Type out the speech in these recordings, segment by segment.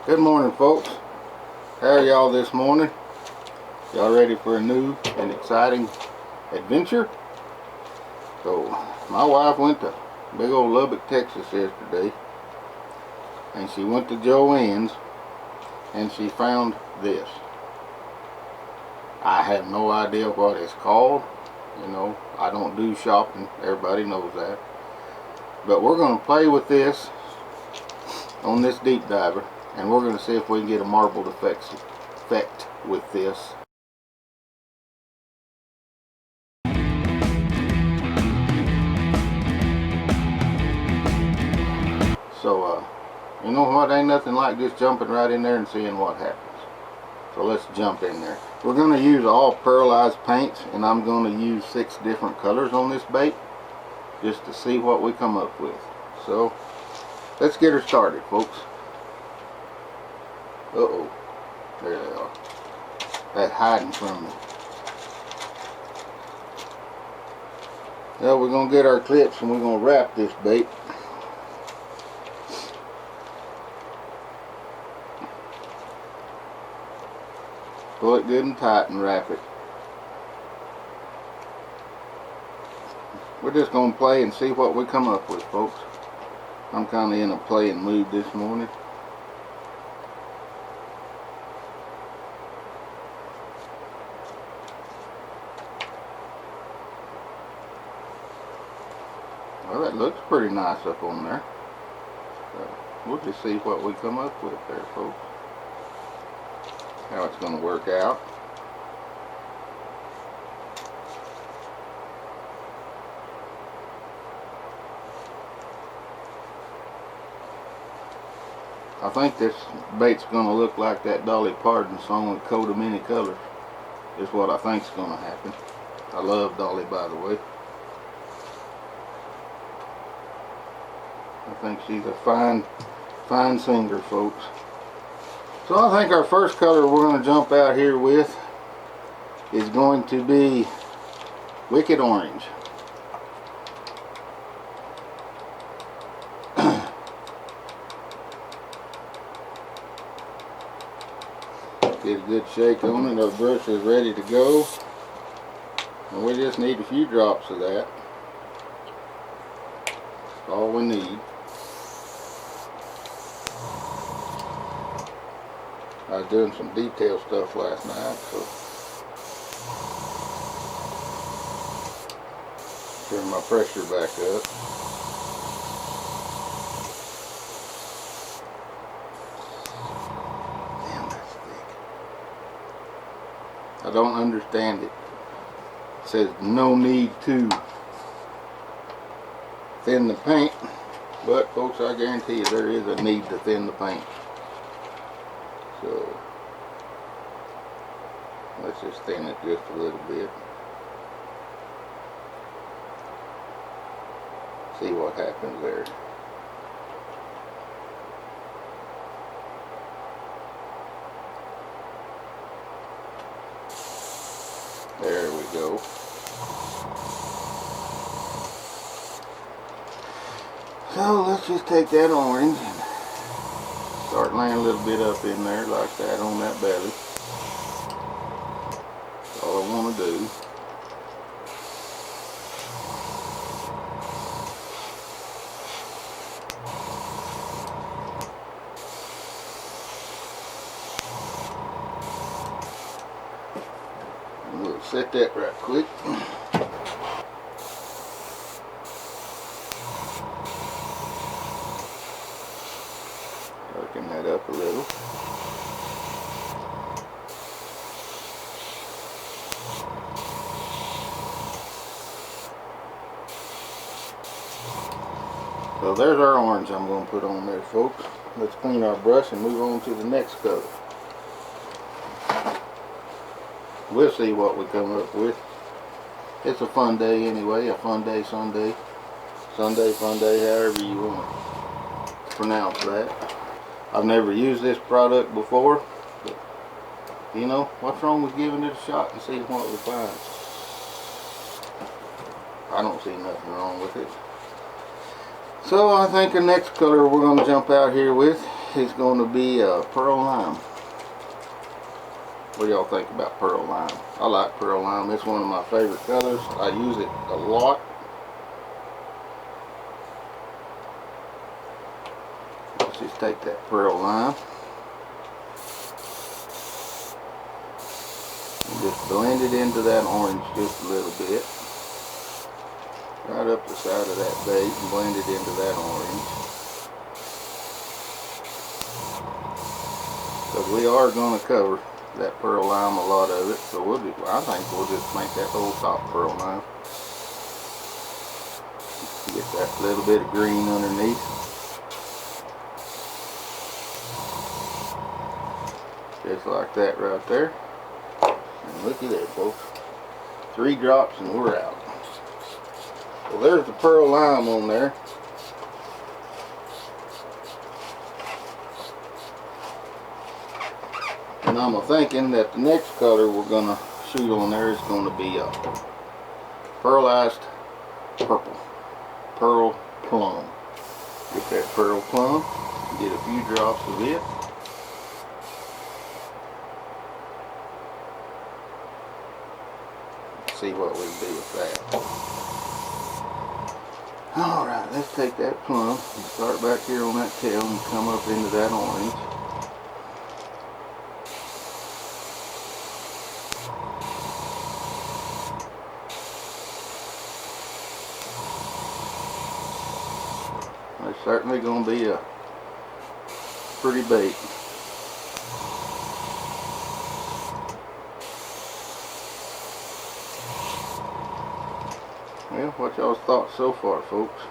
Good morning, folks. How are y'all this morning? Y'all ready for a new and exciting adventure? So, my wife went to big old Lubbock, Texas yesterday, and she went to Joann's and she found this. I have no idea what it's called. You know, I don't do shopping. Everybody knows that. But we're going to play with this on this deep diver, and we're going to see if we can get a marbled effect with this. So, you know what? Ain't nothing like just jumping right in there and seeing what happens. So let's jump in there. We're going to use all pearlized paints, and I'm going to use 6 different colors on this bait just to see what we come up with. So let's get her started, folks. Uh-oh. There they are. That's hiding from me. Now we're going to get our clips and we're going to wrap this bait. Pull it good and tight and wrap it. We're just going to play and see what we come up with, folks. I'm kind of in a playing mood this morning. Well, that looks pretty nice up on there. So we'll just see what we come up with there, folks. How it's going to work out. I think this bait's going to look like that Dolly Parton song, with coat of many colors. Is what I think's going to happen. I love Dolly, by the way. I think she's a fine singer, folks. So I think our first color we're going to jump out here with is going to be Wicked Orange. Get a good shake on it. Our brush is ready to go. And we just need a few drops of that. That's all we need. I was doing some detail stuff last night, so turn my pressure back up. Damn, that's thick. I don't understand it. It says no need to thin the paint, but folks, I guarantee you there is a need to thin the paint. So let's just thin it just a little bit. See what happens there. There we go. So let's just take that orange and start laying a little bit up in there like that on that belly. That's all I want to do. And we'll set that right quick. Darken that up a little. So there's our orange I'm going to put on there, folks. Let's clean our brush and move on to the next color. We'll see what we come up with. It's a fun day anyway, a fun day Sunday. Sunday, fun day, however you want to pronounce that. I've never used this product before, but you know, what's wrong with giving it a shot and seeing what we find? I don't see nothing wrong with it. So I think the next color we're going to jump out here with is going to be pearl lime. What do y'all think about pearl lime? I like pearl lime. It's one of my favorite colors. I use it a lot. Let's just take that pearl lime and just blend it into that orange just a little bit. Right up the side of that bait and blend it into that orange. Because we are going to cover that pearl lime, a lot of it. So I think we'll just make that whole top pearl lime. Get that little bit of green underneath. Just like that right there. And look at that, folks. 3 drops and we're out. Well, there's the pearl lime on there. And I'm thinking that the next color we're going to shoot on there is going to be pearlized purple. Pearl plum. Get that pearl plum. Get a few drops of it. See what we do with that. Alright, let's take that plum and start back here on that tail and come up into that orange. It's certainly going to be a pretty bait. Well, what y'all's thoughts so far, folks?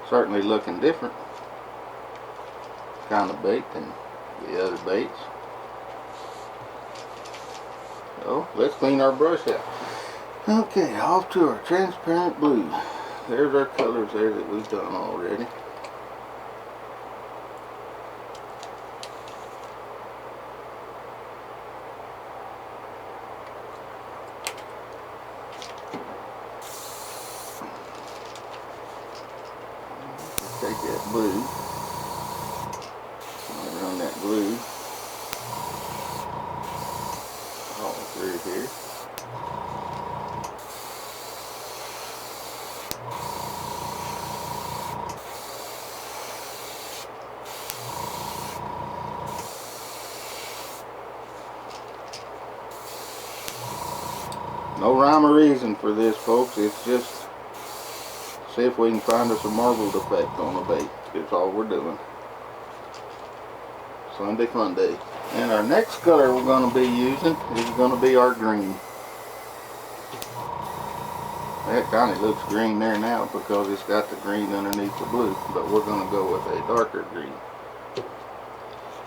Certainly looking different kind of bait than the other baits. So let's clean our brush out. Okay, off to our transparent blue. There's our colors there that we've done already. Take that blue, and run that blue all through here. No rhyme or reason for this, folks. It's just see if we can find us a marbled effect on the bait. That's all we're doing. Sunday fun day. And our next color we're going to be using is going to be our green. That kind of looks green there now because it's got the green underneath the blue. But we're going to go with a darker green.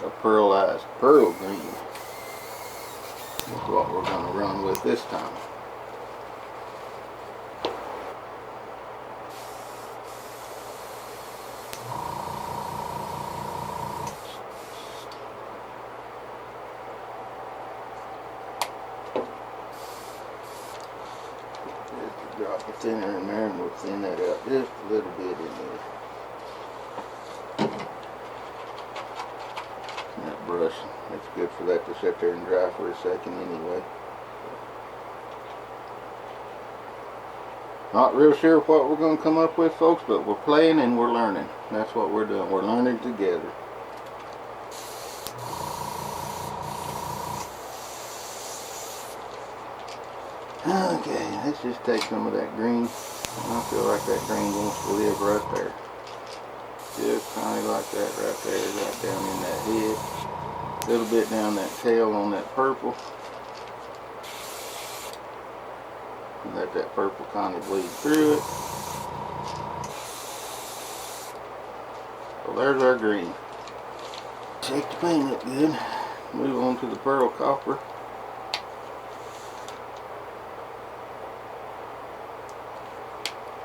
A pearlized pearl green. That's what we're going to run with this time. Drop it thinner in there and we'll thin that out just a little bit in there. And that brush, it's good for that to sit there and dry for a second anyway. Not real sure what we're going to come up with, folks, but we're playing and we're learning. That's what we're doing. We're learning together. Okay, let's just take some of that green. I feel like that green wants to live right there. Just kind of like that right there, right down in that head. A little bit down that tail on that purple. And let that purple kind of bleed through it. So there's our green. Shake the paint up good. Move on to the pearl copper.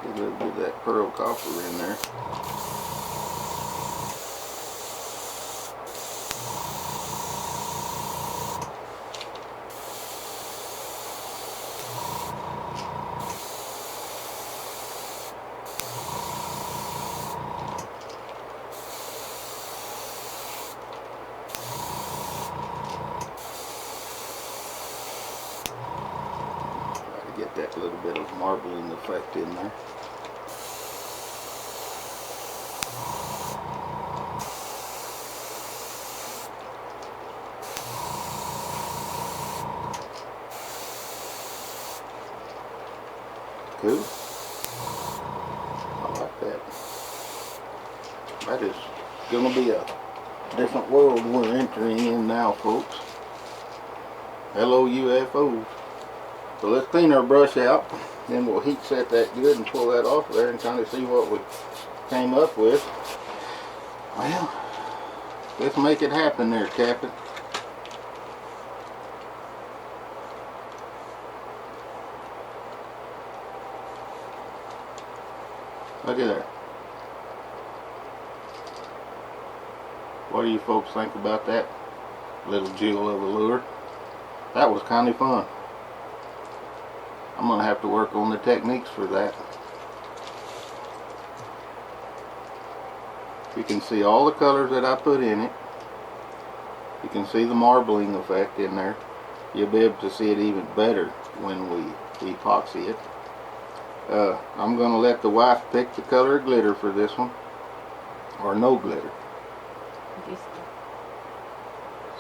Get a little bit of that pearl copper in there. little bit of marbling effect in there. Cool. I like that. That is going to be a different world we're entering in now, folks. Hello, UFOs. So let's clean our brush out. Then we'll heat set that good and pull that off there and kind of see what we came up with. Well, let's make it happen there, Captain. Look at that. What do you folks think about that little jiggle of a lure? That was kind of fun. I'm going to have to work on the techniques for that. You can see all the colors that I put in it. You can see the marbling effect in there. You'll be able to see it even better when we epoxy it. I'm going to let the wife pick the color of glitter for this one, or no glitter.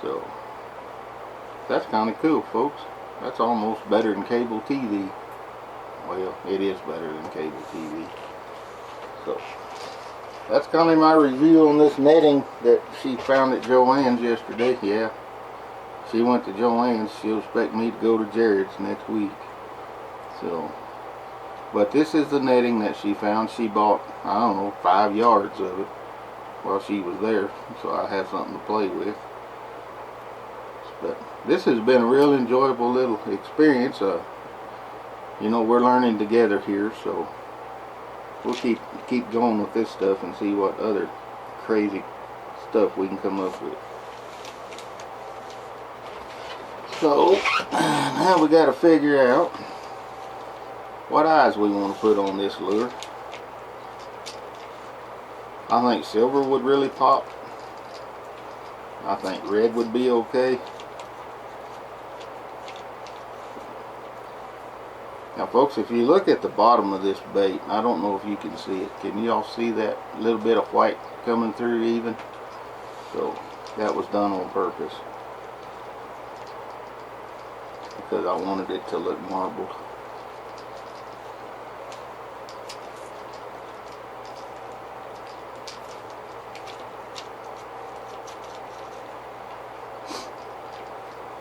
So that's kind of cool, folks. That's almost better than cable TV. Well, it is better than cable TV. So that's kind of my review on this netting that she found at Joann's yesterday. Yeah, she went to Joann's. She'll expect me to go to Jared's next week. So, but this is the netting that she found. She bought, I don't know, 5 yards of it while she was there, so I have something to play with. But this has been a real enjoyable little experience. You know, we're learning together here, so we'll keep going with this stuff and see what other crazy stuff we can come up with. So now we got to figure out what eyes we want to put on this lure. I think silver would really pop. I think red would be okay. Now folks, if you look at the bottom of this bait, I don't know if you can see it. Can you all see that little bit of white coming through even? So that was done on purpose, because I wanted it to look marbled.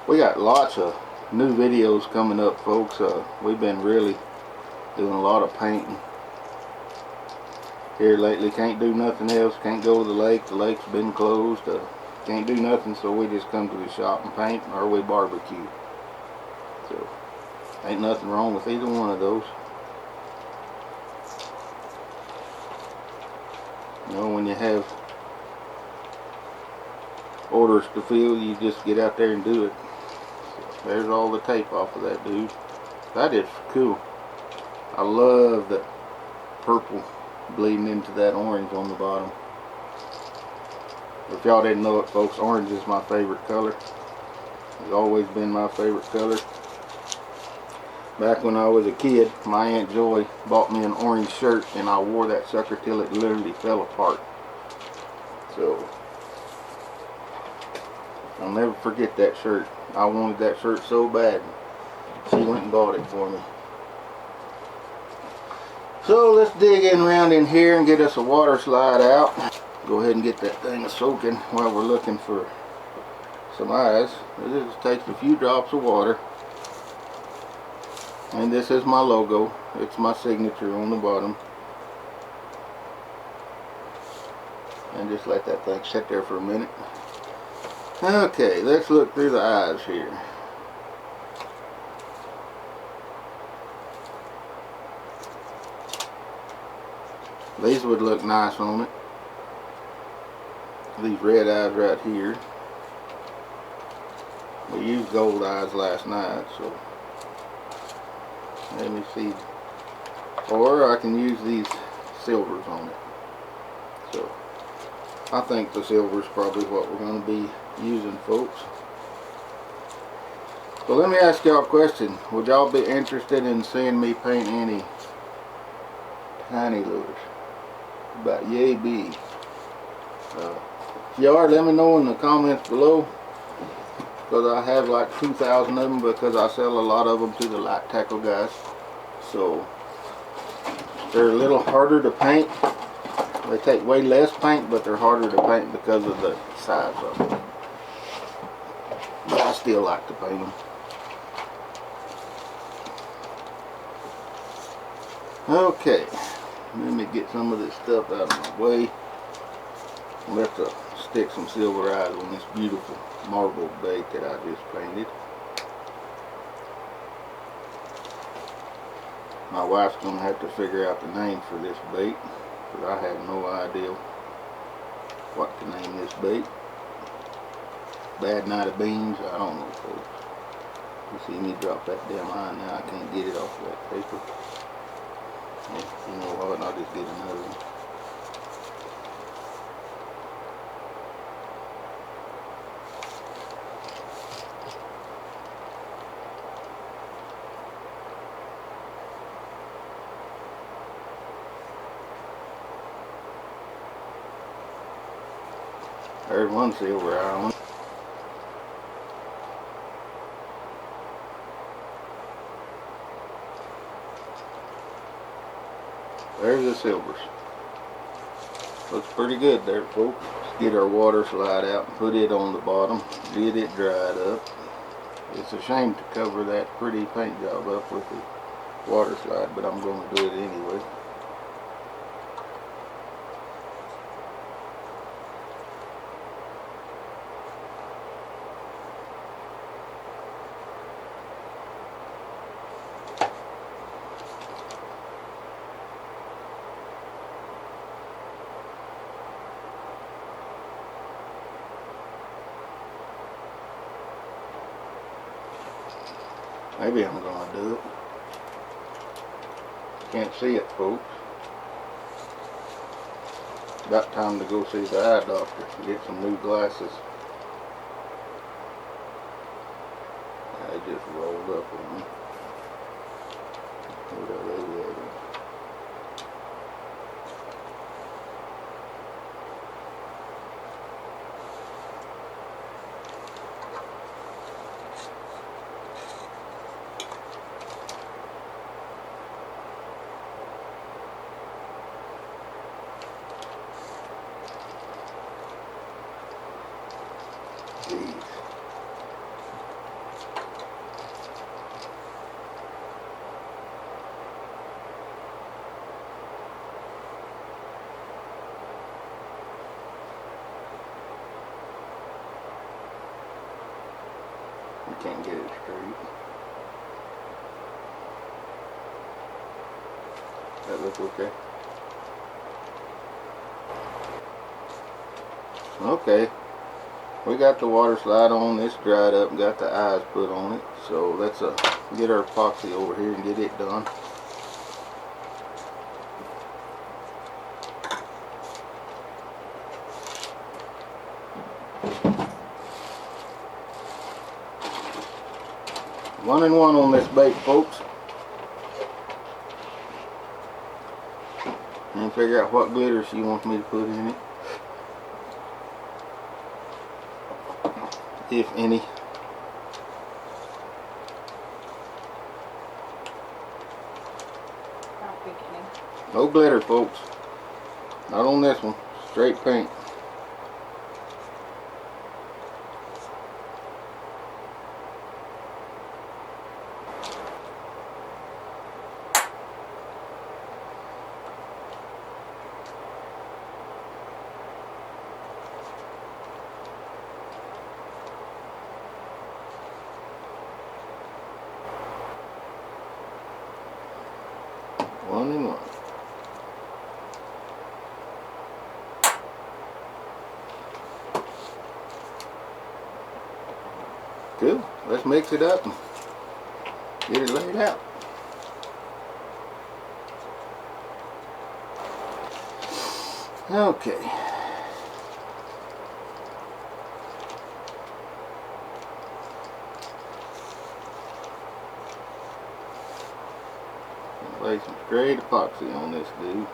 We got lots of new videos coming up, folks. We've been really doing a lot of painting here lately. Can't do nothing else. Can't go to the lake. The lake's been closed. Can't do nothing, so we just come to the shop and paint, or we barbecue. So ain't nothing wrong with either one of those. You know, when you have orders to fill, you just get out there and do it. There's all the tape off of that dude. That is cool. I love the purple bleeding into that orange on the bottom. If y'all didn't know it, folks, orange is my favorite color. It's always been my favorite color. Back when I was a kid, my Aunt Joy bought me an orange shirt, and I wore that sucker till it literally fell apart. So I'll never forget that shirt. I wanted that shirt so bad. She went and bought it for me. So let's dig in around in here and get us a water slide out. Go ahead and get that thing soaking while we're looking for some eyes. It just takes a few drops of water. And this is my logo. It's my signature on the bottom. And just let that thing sit there for a minute. Okay, let's look through the eyes here. These would look nice on it. These red eyes right here. We used gold eyes last night, so let me see. Or I can use these silvers on it. So I think the silver is probably what we're going to be using, folks. Well, let me ask y'all a question. Would y'all be interested in seeing me paint any tiny lures? About yay big. If you are, let me know in the comments below. Because I have like 2,000 of them, because I sell a lot of them to the light tackle guys. So they're a little harder to paint. They take way less paint, but they're harder to paint because of the size of them. But I still like to paint them. Okay, let me get some of this stuff out of my way. Let's stick some silver eyes on this beautiful marble bait that I just painted. My wife's going to have to figure out the name for this bait, because I have no idea what to name this bait. Bad night of beans, I don't know, folks. You see me drop that damn line now, I can't get it off of that paper. Yeah, you know what, I'll just get another one. There's one silver eye on it. There's the silvers. Looks pretty good there, folks. Let's get our water slide out and put it on the bottom. Get it dried up. It's a shame to cover that pretty paint job up with the water slide, but I'm going to do it anyway. Maybe I'm going to do it. Can't see it, folks. About time to go see the eye doctor and get some new glasses. I just rolled up on me. What are they at? You can't get it straight. That look okay? Okay. We got the water slide on, it's dried up and got the eyes put on it. So let's get our epoxy over here and get it done. One and one on this bait, folks. And figure out what glitter she wants me to put in it. If any. Not beginning. No glitter, folks. Not on this one. Straight paint. One and one. Good. Let's mix it up and get it laid out. Okay. Lay some straight epoxy on this dude.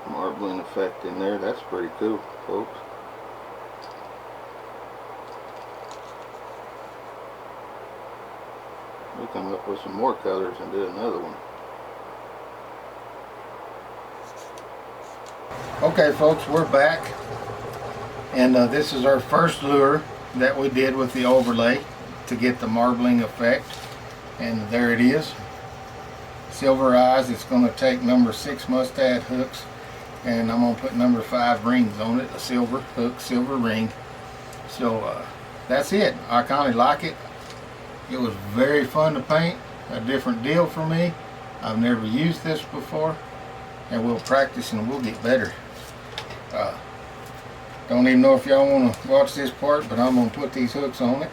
Marbling effect in there. That's pretty cool, folks. We'll come up with some more colors and do another one. Okay, folks, we're back, and this is our first lure that we did with the overlay to get the marbling effect, and there it is. Silver eyes. It's going to take number 6 mustad hooks, and I'm going to put number 5 rings on it, a silver hook, silver ring. So that's it. I kind of like it. It was very fun to paint, a different deal for me. I've never used this before, and we'll practice and we'll get better. Don't even know if y'all want to watch this part, but I'm going to put these hooks on it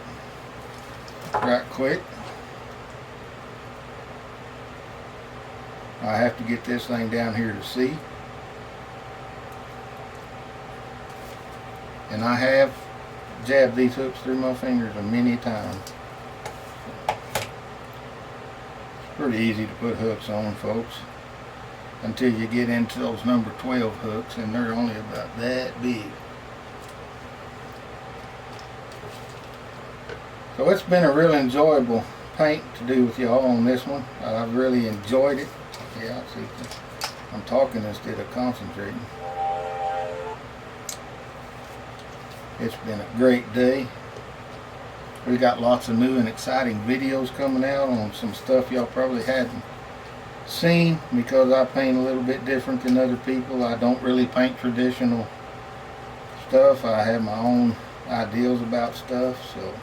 right quick. I have to get this thing down here to see. And I have jabbed these hooks through my fingers a many times. It's pretty easy to put hooks on, folks, until you get into those number 12 hooks, and they're only about that big. So it's been a real enjoyable paint to do with y'all on this one. I've really enjoyed it. Yeah, see, I'm talking instead of concentrating. It's been a great day. We got lots of new and exciting videos coming out on some stuff y'all probably hadn't seen, because I paint a little bit different than other people. I don't really paint traditional stuff. I have my own ideas about stuff, so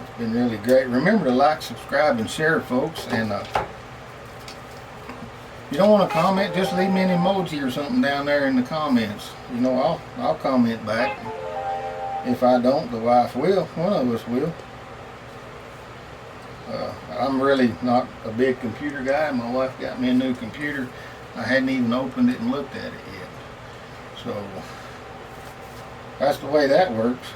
it's been really great. Remember to like, subscribe, and share, folks. And if you don't want to comment, just leave me an emoji or something down there in the comments. You know, I'll comment back. If I don't, the wife will. One of us will. I'm really not a big computer guy. My wife got me a new computer. I hadn't even opened it and looked at it yet. So that's the way that works.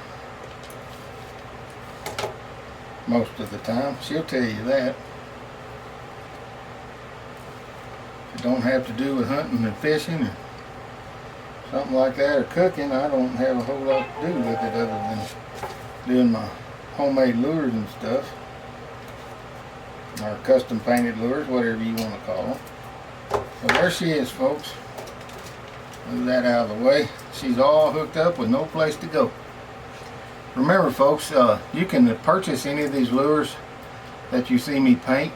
Most of the time. She'll tell you that. If it don't have to do with hunting and fishing or something like that, or cooking, I don't have a whole lot to do with it other than doing my homemade lures and stuff, or custom painted lures, whatever you want to call them. So there she is, folks. Move that out of the way. She's all hooked up with no place to go. Remember, folks, you can purchase any of these lures that you see me paint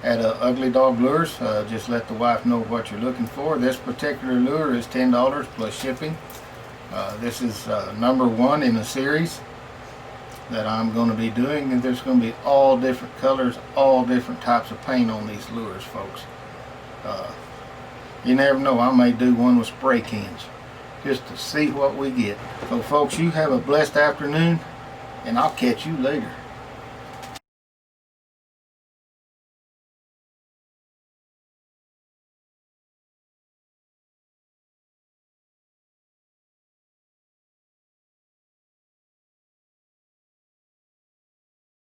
at uglyDogLures. Just let the wife know what you're looking for. This particular lure is $10 plus shipping. This is number 1 in a series that I'm going to be doing, and there's going to be all different colors, all different types of paint on these lures, folks. You never know, I may do one with spray cans just to see what we get. So folks, you have a blessed afternoon, and I'll catch you later.